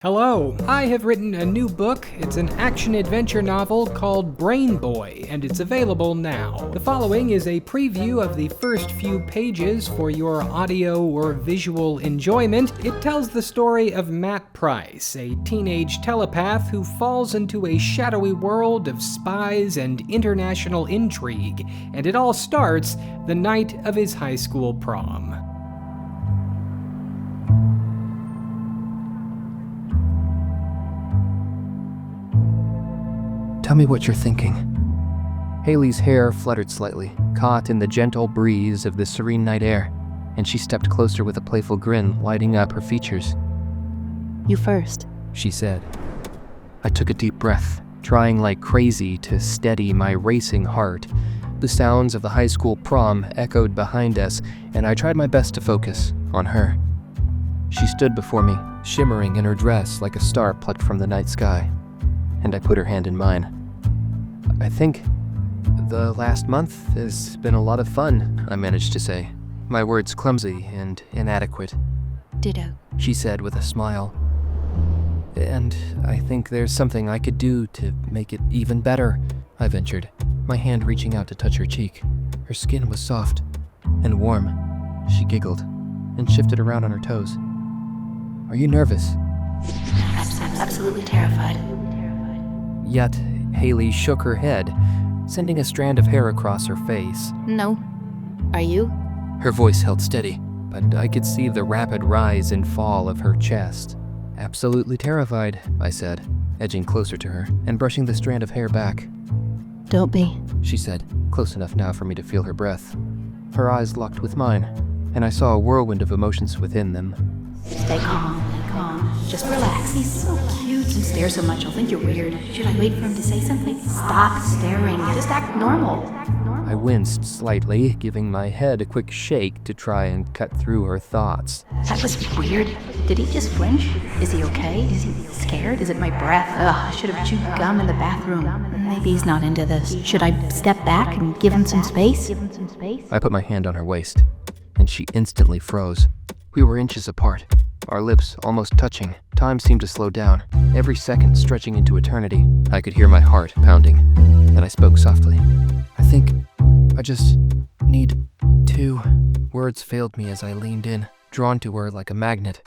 Hello, I have written a new book. It's an action-adventure novel called Brain Boy, and it's available now. The following is a preview of the first few pages for your audio or visual enjoyment. It tells the story of Matt Price, a teenage telepath who falls into a shadowy world of spies and international intrigue, and it all starts the night of his high school prom. Tell me what you're thinking. Haley's hair fluttered slightly, caught in the gentle breeze of the serene night air, and she stepped closer with a playful grin lighting up her features. You first, she said. I took a deep breath, trying like crazy to steady my racing heart. The sounds of the high school prom echoed behind us, and I tried my best to focus on her. She stood before me, shimmering in her dress like a star plucked from the night sky, and I put her hand in mine. I think the last month has been a lot of fun, I managed to say, my words clumsy and inadequate. Ditto, she said with a smile. And I think there's something I could do to make it even better, I ventured, my hand reaching out to touch her cheek. Her skin was soft and warm. She giggled and shifted around on her toes. Are you nervous? Absolutely terrified. Yet, Haley shook her head, sending a strand of hair across her face. No. Are you? Her voice held steady, but I could see the rapid rise and fall of her chest. Absolutely terrified, I said, edging closer to her and brushing the strand of hair back. Don't be, she said, close enough now for me to feel her breath. Her eyes locked with mine, and I saw a whirlwind of emotions within them. Stay calm. Just relax. He's so cute and stares so much, I'll think you're weird. Should I wait for him to say something? Stop staring. Just act normal. I winced slightly, giving my head a quick shake to try and cut through her thoughts. That was weird. Did he just flinch? Is he okay? Is he scared? Is it my breath? Ugh, I should have chewed gum in the bathroom. Maybe he's not into this. Should I step back and give him some space? I put my hand on her waist, and she instantly froze. We were inches apart, our lips almost touching. Time seemed to slow down, every second stretching into eternity. I could hear my heart pounding, and I spoke softly. I think I just need to... Words failed me as I leaned in, drawn to her like a magnet.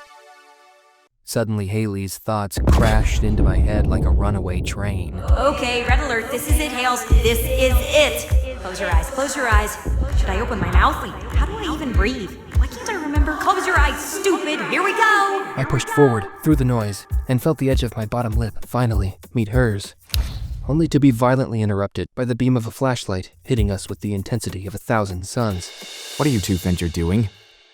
Suddenly, Haley's thoughts crashed into my head like a runaway train. Okay, red alert. This is it, Hales. This is it. Close your eyes. Close your eyes. Should I open my mouth? Wait, how do I even breathe? Why can't I remember? Close your eyes, stupid. Here we go. I pushed forward through the noise and felt the edge of my bottom lip finally meet hers, only to be violently interrupted by the beam of a flashlight hitting us with the intensity of 1,000 suns. What do you two think you're doing?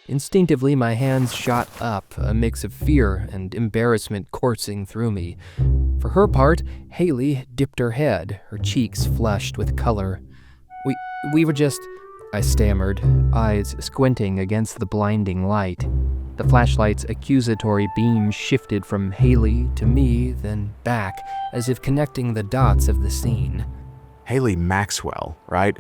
Instinctively, my hands shot up, a mix of fear and embarrassment coursing through me. For her part, Haley dipped her head, her cheeks flushed with color. We were just... I stammered, eyes squinting against the blinding light. The flashlight's accusatory beam shifted from Haley to me, then back, as if connecting the dots of the scene. Haley Maxwell, right?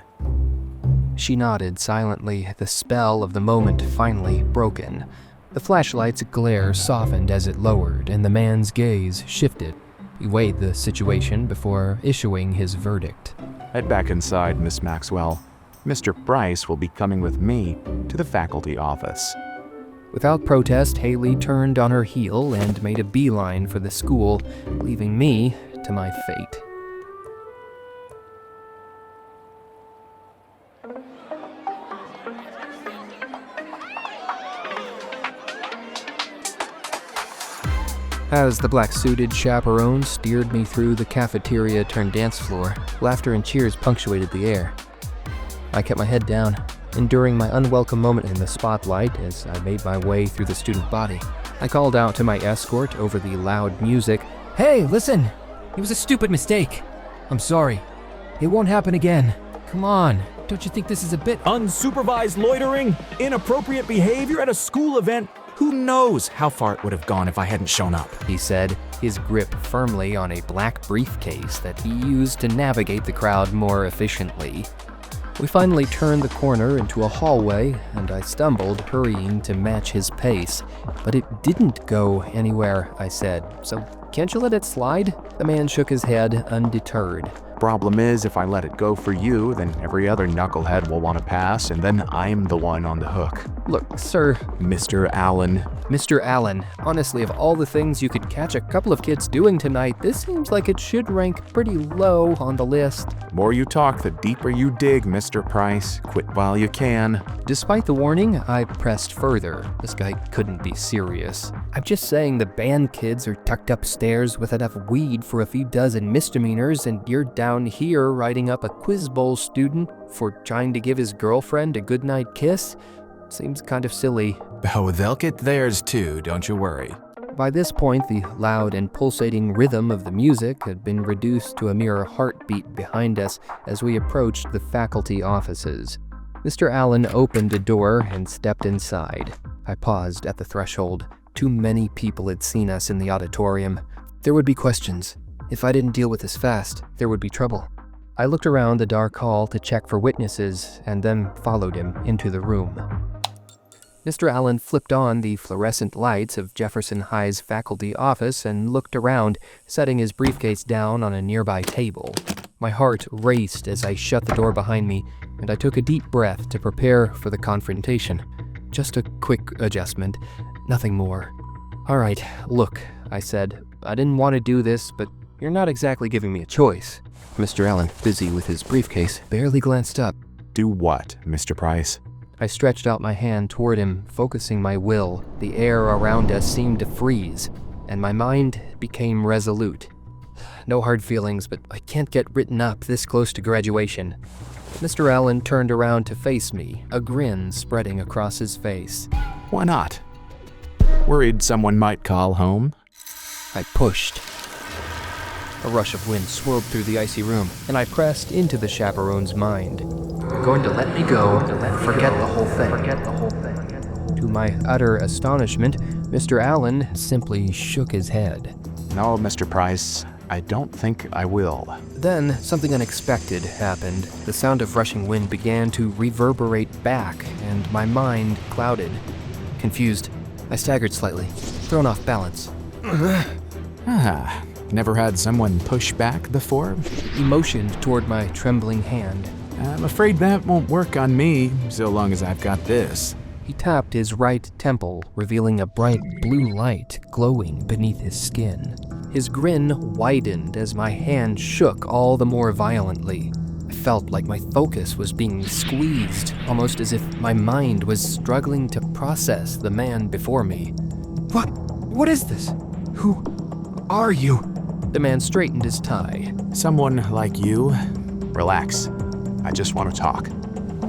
She nodded silently, the spell of the moment finally broken. The flashlight's glare softened as it lowered, and the man's gaze shifted. He weighed the situation before issuing his verdict. Head back inside, Miss Maxwell. Mr. Bryce will be coming with me to the faculty office. Without protest, Haley turned on her heel and made a beeline for the school, leaving me to my fate. As the black-suited chaperone steered me through the cafeteria-turned-dance floor, laughter and cheers punctuated the air. I kept my head down, enduring my unwelcome moment in the spotlight as I made my way through the student body. I called out to my escort over the loud music, "Hey, listen! It was a stupid mistake. I'm sorry. It won't happen again. Come on, don't you think this is a bit..." Unsupervised loitering, inappropriate behavior at a school event. Who knows how far it would have gone if I hadn't shown up, he said, his grip firmly on a black briefcase that he used to navigate the crowd more efficiently. We finally turned the corner into a hallway, and I stumbled, hurrying to match his pace. But it didn't go anywhere, I said. So can't you let it slide? The man shook his head, undeterred. Problem is, if I let it go for you, then every other knucklehead will want to pass, and then I'm the one on the hook. Look, sir. Mr. Allen. Mr. Allen, honestly, of all the things you could catch a couple of kids doing tonight, this seems like it should rank pretty low on the list. More you talk, the deeper you dig, Mr. Price. Quit while you can. Despite the warning, I pressed further. This guy couldn't be serious. I'm just saying the band kids are tucked upstairs with enough weed for a few dozen misdemeanors, and you're down here writing up a quiz bowl student for trying to give his girlfriend a goodnight kiss? Seems kind of silly. Oh, they'll get theirs too, don't you worry. By this point, the loud and pulsating rhythm of the music had been reduced to a mere heartbeat behind us as we approached the faculty offices. Mr. Allen opened a door and stepped inside. I paused at the threshold. Too many people had seen us in the auditorium. There would be questions. If I didn't deal with this fast, there would be trouble. I looked around the dark hall to check for witnesses and then followed him into the room. Mr. Allen flipped on the fluorescent lights of Jefferson High's faculty office and looked around, setting his briefcase down on a nearby table. My heart raced as I shut the door behind me, and I took a deep breath to prepare for the confrontation. Just a quick adjustment, nothing more. "All right, look," I said. "I didn't want to do this, but you're not exactly giving me a choice." Mr. Allen, busy with his briefcase, barely glanced up. Do what, Mr. Price? I stretched out my hand toward him, focusing my will. The air around us seemed to freeze, and my mind became resolute. No hard feelings, but I can't get written up this close to graduation. Mr. Allen turned around to face me, a grin spreading across his face. Why not? Worried someone might call home? I pushed. A rush of wind swirled through the icy room, and I pressed into the chaperone's mind. "You're going to let me go, forget the whole thing." To my utter astonishment, Mr. Allen simply shook his head. No, Mr. Price, I don't think I will. Then something unexpected happened. The sound of rushing wind began to reverberate back, and my mind clouded. Confused, I staggered slightly, thrown off balance. Never had someone push back before? He motioned toward my trembling hand. I'm afraid that won't work on me, so long as I've got this. He tapped his right temple, revealing a bright blue light glowing beneath his skin. His grin widened as my hand shook all the more violently. I felt like my focus was being squeezed, almost as if my mind was struggling to process the man before me. What is this? Who are you? The man straightened his tie. Someone like you? Relax. I just want to talk.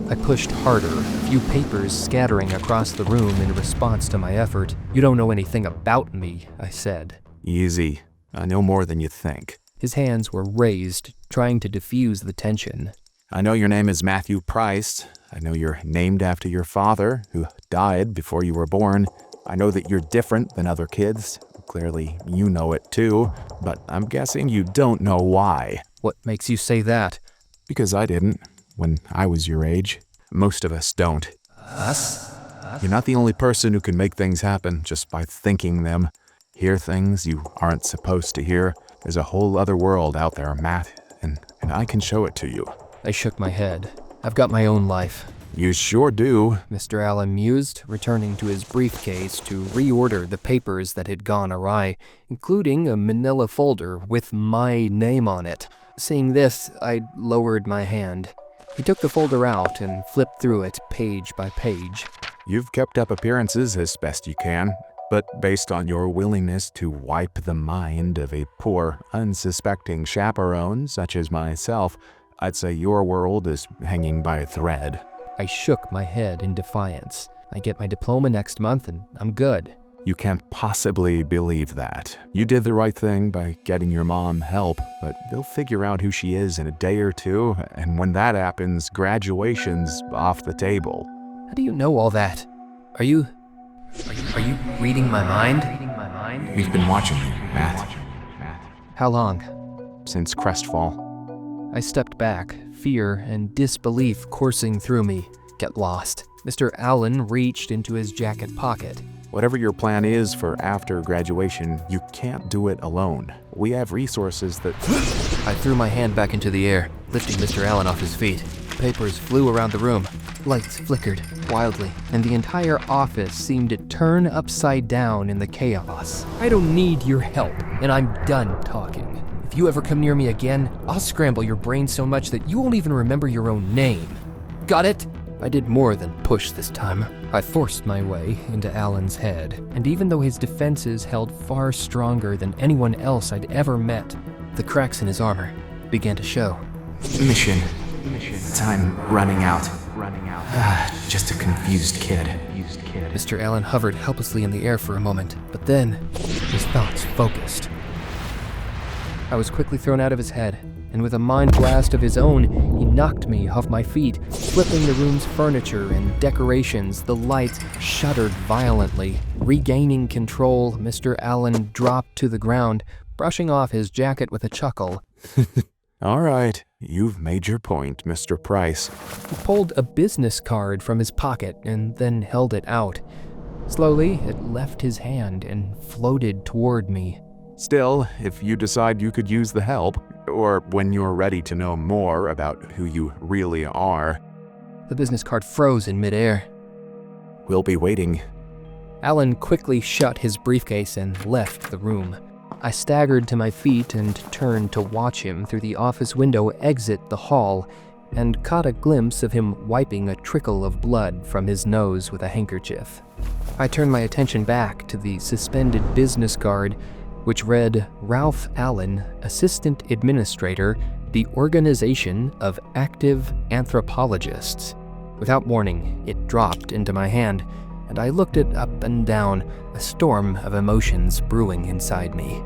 I pushed harder, a few papers scattering across the room in response to my effort. "You don't know anything about me," I said. Easy. I know more than you think. His hands were raised, trying to diffuse the tension. I know your name is Matthew Price. I know you're named after your father, who died before you were born. I know that you're different than other kids. Clearly, you know it too, but I'm guessing you don't know why. What makes you say that? Because I didn't, when I was your age. Most of us don't. Us? You're not the only person who can make things happen just by thinking them. Hear things you aren't supposed to hear. There's a whole other world out there, Matt, and I can show it to you. I shook my head. I've got my own life. You sure do. Mr. Allen mused, returning to his briefcase to reorder the papers that had gone awry, including a manila folder with my name on it. Seeing this, I lowered my hand. He took the folder out and flipped through it page by page. You've kept up appearances as best you can, but based on your willingness to wipe the mind of a poor, unsuspecting chaperone such as myself, I'd say your world is hanging by a thread. I shook my head in defiance. I get my diploma next month and I'm good. You can't possibly believe that. You did the right thing by getting your mom help, but they'll figure out who she is in a day or two, and when that happens, graduation's off the table. How do you know all that? Are you reading my mind? We've been watching you, Matt. How long? Since Crestfall. I stepped back, fear and disbelief coursing through me. Get lost. Mr. Allen reached into his jacket pocket. Whatever your plan is for after graduation, you can't do it alone. We have resources that... I threw my hand back into the air, lifting Mr. Allen off his feet. Papers flew around the room. Lights flickered wildly, and the entire office seemed to turn upside down in the chaos. I don't need your help, and I'm done talking. If you ever come near me again, I'll scramble your brain so much that you won't even remember your own name. Got it? I did more than push this time. I forced my way into Allen's head, and even though his defenses held far stronger than anyone else I'd ever met, the cracks in his armor began to show. Mission. Time running out. Just a confused kid. Mr. Allen hovered helplessly in the air for a moment, but then his thoughts focused. I was quickly thrown out of his head, and with a mind blast of his own, he knocked me off my feet, flipping the room's furniture and decorations. The lights shuddered violently. Regaining control, Mr. Allen dropped to the ground, brushing off his jacket with a chuckle. All right, you've made your point, Mr. Price. He pulled a business card from his pocket and then held it out. Slowly, it left his hand and floated toward me. Still, if you decide you could use the help, or when you're ready to know more about who you really are... The business card froze in midair. We'll be waiting. Allen quickly shut his briefcase and left the room. I staggered to my feet and turned to watch him through the office window exit the hall, and caught a glimpse of him wiping a trickle of blood from his nose with a handkerchief. I turned my attention back to the suspended business card, which read, Ralph Allen, Assistant Administrator, the Organization of Active Anthropologists. Without warning, it dropped into my hand, and I looked it up and down, a storm of emotions brewing inside me.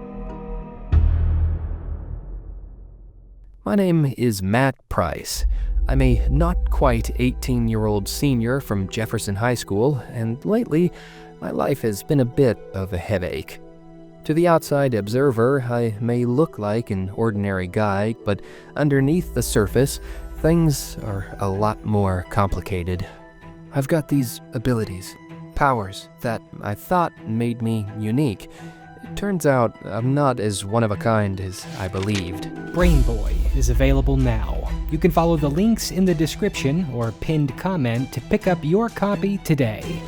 My name is Matt Price. I'm a not quite 18-year-old senior from Jefferson High School, and lately, my life has been a bit of a headache. To the outside observer, I may look like an ordinary guy, but underneath the surface, things are a lot more complicated. I've got these abilities, powers, that I thought made me unique. It turns out I'm not as one-of-a-kind as I believed. Brain Boy is available now. You can follow the links in the description or pinned comment to pick up your copy today.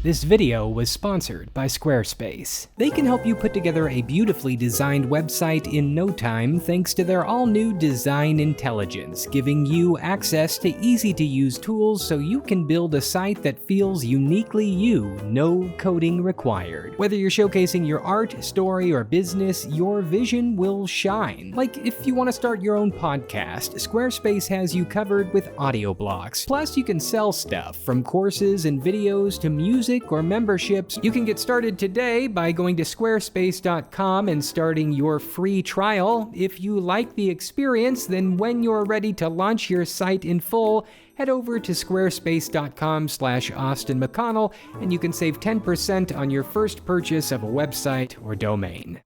This video was sponsored by Squarespace. They can help you put together a beautifully designed website in no time thanks to their all-new design intelligence, giving you access to easy-to-use tools so you can build a site that feels uniquely you, no coding required. Whether you're showcasing your art, story, or business, your vision will shine. Like if you want to start your own podcast, Squarespace has you covered with audio blocks. Plus, you can sell stuff from courses and videos to music or memberships. You can get started today by going to squarespace.com and starting your free trial. If you like the experience, then when you're ready to launch your site in full, head over to squarespace.com/AustinMcConnell and you can save 10% on your first purchase of a website or domain.